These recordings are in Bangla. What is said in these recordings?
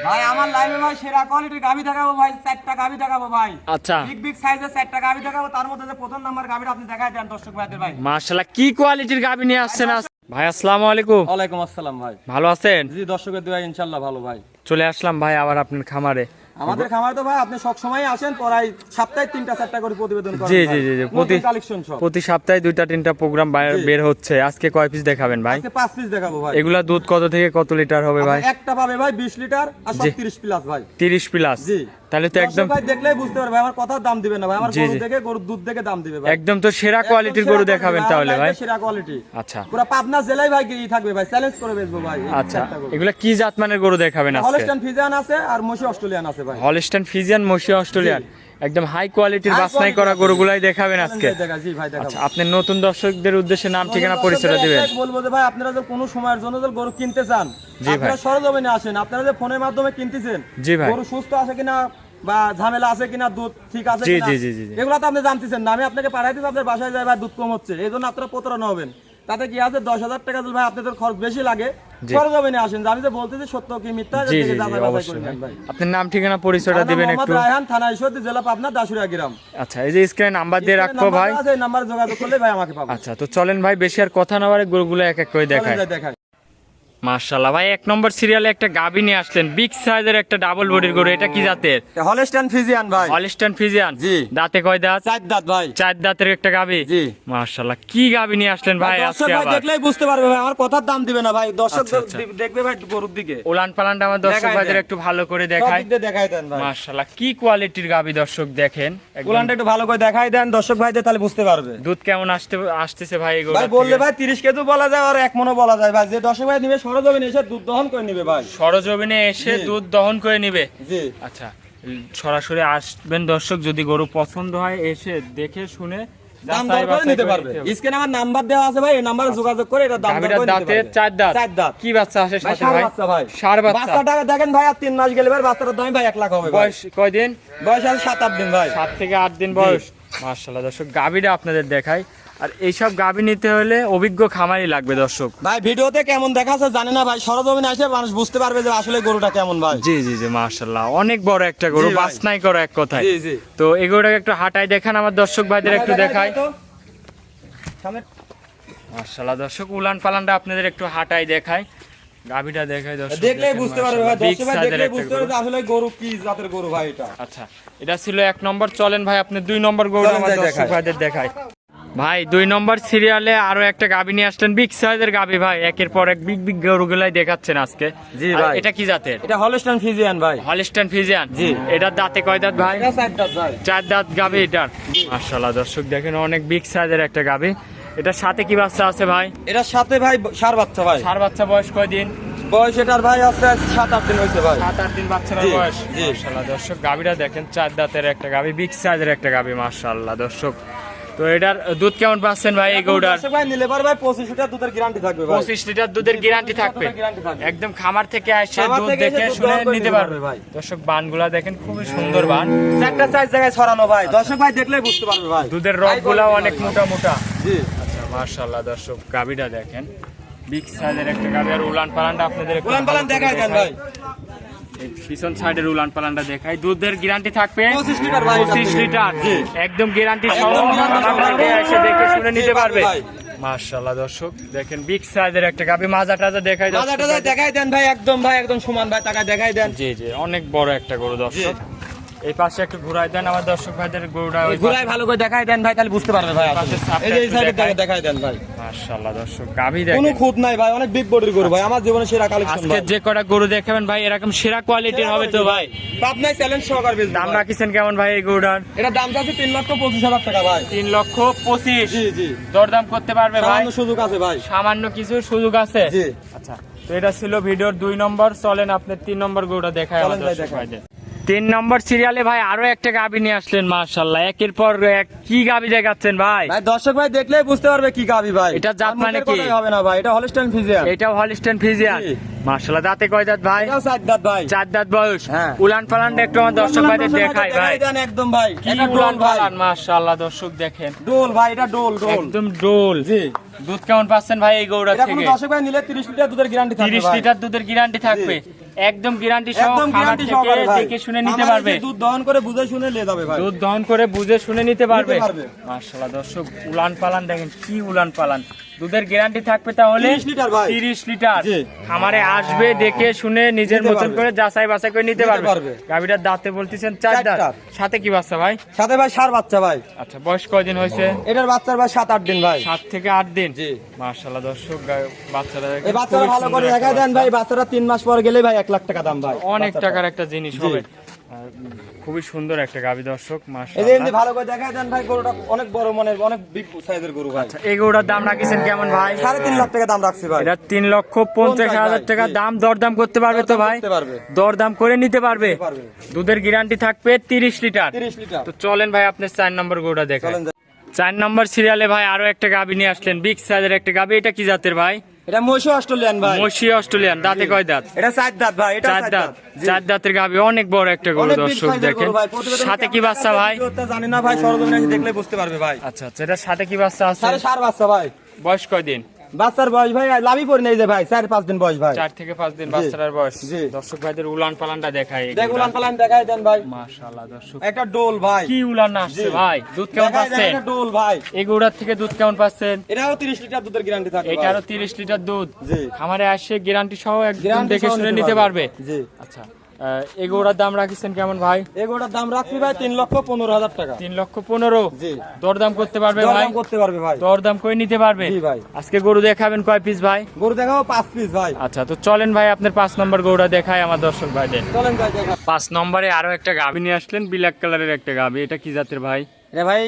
ভাই আমার লাইভে ভাই সেরা কোয়ালিটির গাবি দেখাবো ভাই, 4টা গাবি দেখাবো ভাই। আচ্ছা, বিগ সাইজের 4টা গাবি দেখাবো, তার মধ্যে যে প্রথম নাম্বার গাবিটা আপনি দেখাই দেন দর্শক ভাইদের ভাই। মাশাআল্লাহ কি কোয়ালিটির গাবি নিয়ে আসছেন ভাই? আসসালামু আলাইকুম। ওয়ালাইকুম আসসালাম ভাই। ভালো আছেন? জি দর্শকের দোয়া ইনশাআল্লাহ ভালো ভাই। চলে আসলাম ভাই আবার আপনার খামারে। আমাদের খামারে তো ভাই আপনি সব সময় আসেন, প্রায় সপ্তাহে 3টা-4টা করে প্রতিবেদন করেন। জি জি জি জি, প্রতি সপ্তাহে 2টা-3টা প্রোগ্রাম বের হচ্ছে। আজকে কয় পিস দেখাবেন ভাই? আজকে 5 পিস দেখাবো ভাই। এগুলা দুধ কত থেকে কত লিটার হবে ভাই? একটা পাবে ভাই 20 লিটার আর সব 30 প্লাস ভাই। 30 প্লাস? জি। তাহলে তো একদম ভাই দেখলেই বুঝতে পারবে আমার কথার দাম দিবেন না ভাই, আমার গরু দেখে গরুর দুধ দেখে দাম দিবে ভাই। একদম তো সেরা কোয়ালিটির গরু দেখাবেন তাহলে ভাই? সেরা কোয়ালিটি। আচ্ছা, পুরো পাবনা জেলায় ভাই কি থাকবে ভাই, চ্যালেঞ্জ করে বেচবো ভাই। আচ্ছা, এগুলা কি জাতমানের গরু দেখাবেন আজকে? হলস্টাইন ফ্রিজিয়ান আছে আর মশি অস্ট্রেলিয়ান আছে ভাই। হলস্টাইন ফ্রিজিয়ান, মশি অস্ট্রেলিয়ান, একদম হাই কোয়ালিটির বাছনাই করা গরুগুলাই দেখাবেন আজকে। জি ভাই দেখাবো। আচ্ছা, আপনি নতুন দর্শকদের উদ্দেশ্যে নাম ঠিকানা পরিচয় দিবেন। বলবো যে ভাই আপনারা যদি কোনো সময়ের জন্য যদি গরু কিনতে চান, জি ভাই, আপনারা সরজমিনে আসেন। আপনারা যে ফোনের মাধ্যমে কিনতেছেন, জি ভাই, গরু সুস্থ আছে কিনা বা ঝামেলা আছে কিনা, দুধ ঠিক আছে জি কিনা, জি জি জি, এগুলো তো আপনি জানতেছেন না। আমি আপনাকে পাঠাই দিচ্ছি, আপনার বাসায় যায় ভাই দুধ কম হচ্ছে, এই জন্য আপনারা প্রতারণা হবেন। তাতে কি আছে, 10,000 টাকা যদি ভাই আপনাদের খরচ বেশি লাগে, সরজমিনে আসেন। আমি যে বলতেছি সত্য কি মিথ্যা, জি জি, যাচাই বাছাই অবশ্যই করে নেন ভাই। আপনার নাম ঠিকানা পরিচয়টা দিবেন একটু। মোহাম্মদ রায়হান, থানা ঈশ্বরদী, জেলা পাবনা, দাসুরিয়া গ্রাম। আচ্ছা, এই যে স্ক্রিনে নাম্বার দিয়ে রাখবো ভাই, এই নাম্বারে যোগাযোগ করলে ভাই আমাকে পাবেন। আচ্ছা, তো চলেন ভাই বেশি আর কথা না বাড়ে গরুগুলো এক এক করে দেখাই। মাশাআল্লাহ ভাই, 1 নম্বর সিরিয়ালে একটা গাবি নিয়ে আসলেন, বিগ সাইজের একটা ডাবল বডির গরু। এটা কি জাতের? হলস্টাইন ফ্রিজিয়ান ভাই। Holstein Friesian? জি। দাঁতে কয় দাঁত? 4 দাঁত ভাই। 4 দাঁতের একটা গাবি। জি। মাশাআল্লাহ কি গাবি নিয়ে আসলেন ভাই আজকে? দর্শক ভাই আবার দেখলেই বুঝতে পারবে ভাই, আমার কথার দাম দিবে না ভাই। দর্শক আচ্ছা, আচ্ছা, দেখবে ভাই গরুর দিকে। উলান পালানটা আমার দর্শক দেখাই ভাইদের দেন। একটু ভালো করে দেখাই। সব দিক দিয়ে দেখাই দেন ভাই। মাশাআল্লাহ কি কোয়ালিটির গাবি দর্শক দেখেন। একদম উলানটা একটু ভালো করে দেখাই দেন দর্শক ভাইদের, তাহলে বুঝতে পারবে। দুধ কেমন আসতেছে ভাই এই গরু? ভাই বললে ভাই 30 কেজি বলা যায় আর 1 মনও বলা যায় ভাই। যে দর্শক ভাই নিবে সরজমিনে এসে দুধ দহন করে নিবে ভাই। সরজমিনে এসে দুধ দহন করে নিবে? জি। আচ্ছা, সরাসরি আসবেন দর্শক, যদি গরু পছন্দ হয় এসে দেখে শুনে দাম দর করে নিতে পারবে। স্ক্রিনে আমার নাম্বার দেওয়া আছে ভাই, এই নম্বরে যোগাযোগ করে এটা দাম দর করে নিতে পারবে। 4 দাঁত? 4 দাঁত। কি বাচ্চা আসে সাথে ভাই? বাচ্চা ভাই। ষাঁড় বাচ্চা। বাচ্চাটা দেখেন ভাই, আর 3 মাস গেলে ভাই বাচ্চাটার দাম ভাই 1 লাখ হবে ভাই। বয়স কয়দিন? বয়স আছে 7-8 দিন ভাই। 7 থেকে 8 দিন বয়স। মাশাআল্লাহ দর্শক, গাবিটা আপনাদের দেখাই। আর এইসব গাবি নিতে হলে অভিজ্ঞ খামারি লাগবে দর্শক। ভাই ভিডিওতে কেমন দেখাচ্ছে জানি না ভাই, সরজমিনে আসে মানুষ বুঝতে পারবে যে আসলে গরুটা কেমন ভাই। জি জি জি, মাশাআল্লাহ অনেক বড় একটা গরু, জি ভাই। বাছনাই করা এক কথায়। জি জি। তো এই গরুটাকে একটু হাঁটাই দেখান আমার দর্শক ভাইদের একটু দেখাই। মাশাআল্লাহ দর্শক, উলান পালানটা আপনাদের একটু হাঁটাই দেখাই, গাবিটা দেখাই দর্শক। দেখলেই বুঝতে পারবে ভাই, বিগ দর্শক ভাই সাইজের দেখলেই একটা বুঝতে পারবে গরু। যে আসলে গরু কি জাতের গরু ভাই এটা। আচ্ছা, এটা ছিল 1 নম্বর। চলেন ভাই আপনি 2 নম্বর গরুটা চলেন আমার যাই দর্শক দেখাই। ভাইদের দেখাই। ভাই 2 নম্বর সিরিয়ালে আরো একটা গাবি নিয়ে আসলেন, বিগ সাইজের গাবি ভাই। একের পর এক বিগ বিগ গরুগুলাই দেখাচ্ছেন আজকে। জি আর ভাই। এটা কি জাতের? এটা হলস্টাইন ফ্রিজিয়ান ভাই। Holstein Friesian? জি। এটার দাঁতে কয় দাঁত ভাই? এটা 4 দাঁত ভাই। 4 দাঁত গাবি এটার। মাশাআল্লাহ দর্শক দেখেন, অনেক বিগ সাইজের একটা গাবি। এটার সাথে কি বাচ্চা আছে ভাই? এটার সাথে ভাই ষাঁড় বাচ্চা ভাই। ষাঁড় বাচ্চা বয়স কয় দিন? বয়স এটার ভাই আছে 7-8 দিন হয়েছে ভাই। 7-8 দিন বাচ্চার জি, বয়স। জি। মাশাআল্লাহ দর্শক, গাবিটা দেখেন, 4 দাঁতের একটা গাবি, বিগ সাইজের একটা গাবি। মাশাআল্লাহ দর্শক, তো এটার দুধ কেমন পাচ্ছেন ভাই এই গরুটার? দর্শক ভাই নিলে পারে ভাই 25 লিটার দুধের গ্যারান্টি থাকবে ভাই। 25 লিটার দুধের গ্যারান্টি থাকবে। গ্যারান্টি থাকবে। একদম খামার থেকে এসে খামার দুধ থেকে এসে দেখে দুধ শুনে দহন করে নিতে নিতে পারবে পারবে ভাই। দর্শক। বানগুলা দেখেন, খুবই সুন্দর বান। চারটা চার জায়গায় ছড়ানো ভাই, দর্শক ভাই দেখলেই বুঝতে পারবে ভাই। দুধের রগগুলা অনেক মোটা মোটা। জি। আচ্ছা, মাশাআল্লাহ দর্শক, গাবিটা দেখেন, বিগ সাইজের একটা গাবি। আর উলান পালানটা আপনাদের একটু উলান পালান ভালো করে দেখাই দেন ভাই। এই পিছন সাইডের উলান পালানটা দেখাই। দুধের গ্যারান্টি থাকবে 25 লিটার ভাই। 25 লিটার। জি। একদম গ্যারান্টি সহ একদম guarantee খামার সহ থেকে এসে দেখে শুনে নিতে জি, পারবে ভাই। মাশাআল্লাহ দর্শক দেখেন, বিগ সাইজের একটা গাবি। মাজা টাজা দেখাই দর্শক মাজাটা ভাইদের। দেখাই দেন ভাই, একদম ভাই একদম সমান ভাই, টাকা দেখাই দেন। জি জি, অনেক বড় একটা গরু দর্শক। এই পাশে একটু ঘুরাই দেন আমার দর্শক ভাইদের গরুটা। ওই ঘুরাই ভালো করে দেখাই দেন ভাই, তাহলে বুঝতে পারবে ভাই আসলে। পাশের সাপটা এই যে এই একটু সাইডের দেখাই। দেখাই দেন ভাই। মাশাআল্লাহ দর্শক, গাবি কোনো দেখেন। খুঁত নাই ভাই, অনেক বিগ বডির গরু ভাই, আমার জীবনে সেরা কালেকশন আজকে ভাই। যে কটা গরু দেখাবেন ভাই এরকম সেরা কোয়ালিটির হবে তো ভাই? পাবনায় চ্যালেঞ্জ সহকার বেচবো দাম ভাই। রাখিছেন কেমন ভাই এই গরুটার? এটা দাম আছে 3,25,000 টাকা ভাই। 3,25,000। জি জি। দরদাম করতে পারবে ভাই? সামান্য সুযোগ আছে ভাই। সামান্য কিছু সুযোগ আছে। জি। আচ্ছা, তো এটা ছিল ভিডিওর 2 নম্বর। চলেন আপনি 3 নম্বর গরুটা দেখায় চলেন আমাদের ভাই, দর্শক দেখাই। ভাইদের। 3 নম্বর সিরিয়ালে ভাই আরো একটা গাবি নিয়ে আসলেন। মাশাআল্লাহ, একের পর এক কি গাবি দেখাচ্ছেন ভাই? ভাই দর্শক ভাই দেখলেই বুঝতে পারবে কি গাবি ভাই। এটা জাত মানে মুখের কি? কথাই হবে না ভাই, এটা হলস্টাইন ফ্রিজিয়ান। এটাও হলস্টাইন ফ্রিজিয়ান? জি। মাশাআল্লাহ, দাঁতে কয় দাঁত ভাই? এটাও 4 দাঁত ভাই। 4 দাঁত বয়স। হ্যাঁ। উলান পালানটা একটু আমার দর্শক ভাইদের দেখাই ভাই। দেন একদম ভাই। কি এটা উলান ডোল ভাই। পালান, মাশাআল্লাহ দর্শক দেখেন, ডোল ভাই, এটা ডোল ডোল। একদম ডোল। জি। দুধ কেমন পাচ্ছেন ভাই এই গরুটা এটা কোনো থেকে? দর্শক ভাই নিলে 30 লিটার দুধের গ্যারান্টি থাকবে 30 ভাই। লিটার দুধের গ্যারান্টি থাকবে। একদম গ্যারান্টি সহ একদম খামার গ্যারান্টি থেকে সহকারে ভাই দেখে শুনে নিতে খামারে পারবে এসে দুধ দহন করে বুঝে শুনে নিয়ে যাবে ভাই দুধ দহন করে বুঝে শুনে নিতে পারবে পারবে। মাশাআল্লাহ দর্শক উলান পালান দেখেন কি উলান পালান দুধের গ্যারান্টি থাকবে তাহলে 30 লিটার ভাই 30 লিটার জি। খামারে আসবে দেখে শুনে নিজের নিতে মতন পারবে। করে যাচাই বাছাই করে নিতে নিতে পারবে পারবে। গাভীটার দাঁতে বলতেছেন 4 দাঁত দাঁত। সাথে কি বাচ্চা ভাই সাথে ভাই সার বাচ্চা ভাই আচ্ছা বয়স কয়দিন হয়েছে এটার বাচ্চার ভাই 7-8 দিন ভাই 7 থেকে 8 দিন জি। মাশাআল্লাহ দর্শক বাচ্চারা এই বাচ্চারা ভালো করে দেখায় দেন ভাই বাচ্চারা 3 মাস পর গেলে ভাই 1 লাখ টাকা দাম ভাই অনেক বাচ্চাটা। টাকার একটা জিনিস জি। হবে আর খুবই সুন্দর একটা গাভী দর্শক এই যে মাশাআল্লাহ এমনি ভালো করে দেখায় দেন ভাই গরুটা অনেক বড় মনের অনেক বিগ সাইজের গরু ভাই আচ্ছা এই গরুটার দাম রাখিছেন কেমন ভাই 3.5 লাখ টাকা দাম রাখছি ভাই এটা 3,50,000 টাকা জি। দাম দরদাম করতে পারবে তো ভাই করতে পারবে দরদাম করে নিতে পারবে পারবে দুধের গ্যারান্টি থাকবে 30 লিটার 30 লিটার তো চলেন ভাই আপনি 4 নম্বর গরুটা দেখান চলেন যাই। 4 নম্বর সিরিয়ালে ভাই আরো একটা গাভী নিয়ে আসলেন বিগ সাইজের একটা গাভী এটা কি জাতের ভাই এটা মহিষ অস্ট্রেলিয়ান ভাই মসি অস্ট্রেলিয়ান দাঁতে কয় দাঁত এটা 4 দাঁত ভাই এটা 4 দাঁত 4 দাঁতের গাভী অনেক বড় একটা গরু অনেক big দর্শক size এর দেখেন গরু ভাই। প্রতিবেদন সাথে কি কেমন বাচ্চা দেখাচ্ছে ভাই ভিডিওতে জানি না ভাই সরজমিনে এসে দেখলে বুঝতে পারবে ভাই আচ্ছা আচ্ছা এটা সাথে কি বাচ্চা আছে সার বাচ্চা ভাই বয়স কয়দিন বাচ্চার বয়স ভাই লাভই পড়ে নেই যে ভাই 4-5 দিন বয়স ভাই 4 থেকে 5 দিন বাচ্চার বয়স জি। দর্শক ভাইদের উলান পালানটা দেখায় দেখ উলান পালান দেখায় দেন ভাই মাশাআল্লাহ দর্শক একটা ডোল ভাই কি উলান আসছে জি। ভাই দুধ কেমন দেখায় দেন পাচ্ছেন একটা ডোল ভাই এই গরুটার থেকে দুধ কেমন পাচ্ছেন এটাও 30 লিটার দুধের গ্যারান্টি থাকে ভাই এটারও 30 লিটার দুধ জি খামারে আসে গ্যারান্টি সহ একদম গ্যারান্টি দেখে শুনে নিতে পারবে জি আচ্ছা এই গরুটার দাম রাখিছেন কেমন ভাই এগুলোর দাম রাখছি ভাই 3,15,000 টাকা 3,15,000 জি দরদাম করতে পারবে ভাই দরদাম করতে পারবে ভাই দরদাম করে নিতে পারবে জি ভাই আজকে গরু দেখাবেন কয় পিস ভাই গরু দেখাবো 5 পিস ভাই আচ্ছা তো চলেন ভাই আপনার 5 নম্বর গরুটা দেখায় আমার দর্শক ভাইদের চলেন ভাই দেখা 5 নম্বরে আরো একটা গাভী নিয়ে আসলেন ব্ল্যাক কালারের একটা গাভী এটা কি জাতের ভাই এটা ভাই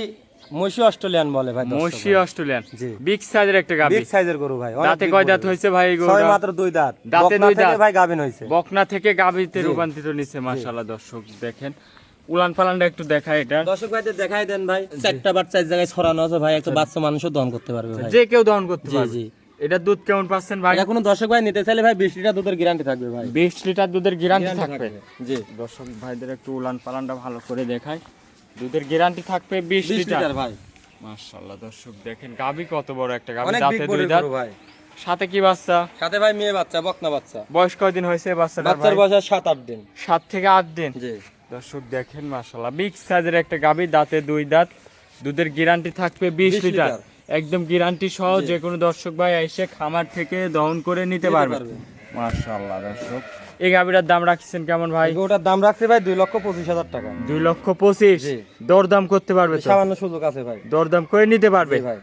মহিষ অস্ট্রেলিয়ান বলে ভাই মসি অস্ট্রেলিয়ান জি। বিগ সাইজের একটা গাভী বিগ সাইজের গরু ভাই অনেক দাঁতে big কয় গরু। দাঁত হয়েছে ভাই এই ছয় গরুটা মাত্র 2 দাঁত দাঁতে বকনা 2 থেকে দাঁত। ভাই গাবিন হইছে বকনা থেকে গাভীতে জি। রূপান্তরিত নিচ্ছে মাশাআল্লাহ দর্শক দেখেন উলান পালানটা একটু দেখায় এটা দর্শক ভাইদের দেখাই দেন ভাই চারটা বাচ্চা এক জায়গায় ছড়ানো আছে ভাই একটা বাচ্চা মানুষও দহন করতে পারবে ভাই যে কেউ দহন করতে জি, পারবে জি। এটা দুধ কেমন পাচ্ছেন ভাই এটা কোনো দর্শক ভাই নিতে চাইলে ভাই 20 লিটার দুধের গ্যারান্টি থাকবে ভাই 20 লিটার দুধের গ্যারান্টি Guarantee থাকবে জি দর্শক ভাইদের একটু উলান পালানটা ভালো করে দেখায় দুধের গ্যারান্টি থাকবে 20 20 লিটার লিটার ভাই মাশাআল্লাহ দর্শক দেখেন গাভী কত বড় একটা গাভী অনেক দাঁতে বিগ 2 বড় দাঁত গরু ভাই সাথে কি বাচ্চা সাথে ভাই মেয়ে বাচ্চা বকনা বাচ্চা বয়স কয়দিন হয়েছে বাচ্চাটার বাচ্চার ভাই বয়স 7-8 দিন 7 থেকে 8 দিন জি দর্শক দেখেন মাশাআল্লাহ বিগ সাইজের একটা গাভী দাঁতে 2 দাঁত দুধের গ্যারান্টি থাকবে 20 20 লিটার লিটার। একদম গ্যারান্টি সহ জি। যে কোনো দর্শক ভাই এসে খামার থেকে দহন করে নিতে পারবে মাশাআল্লাহ দর্শক এই গাভীটার দাম রাখছেন কেমন ভাই গরুটার দাম রাখছি ভাই 2,25,000 টাকা 2,25,000 জি। দরদাম করতে পারবে তো সামান্য সুযোগ আছে ভাই দরদাম করে নিতে পারবে জি ভাই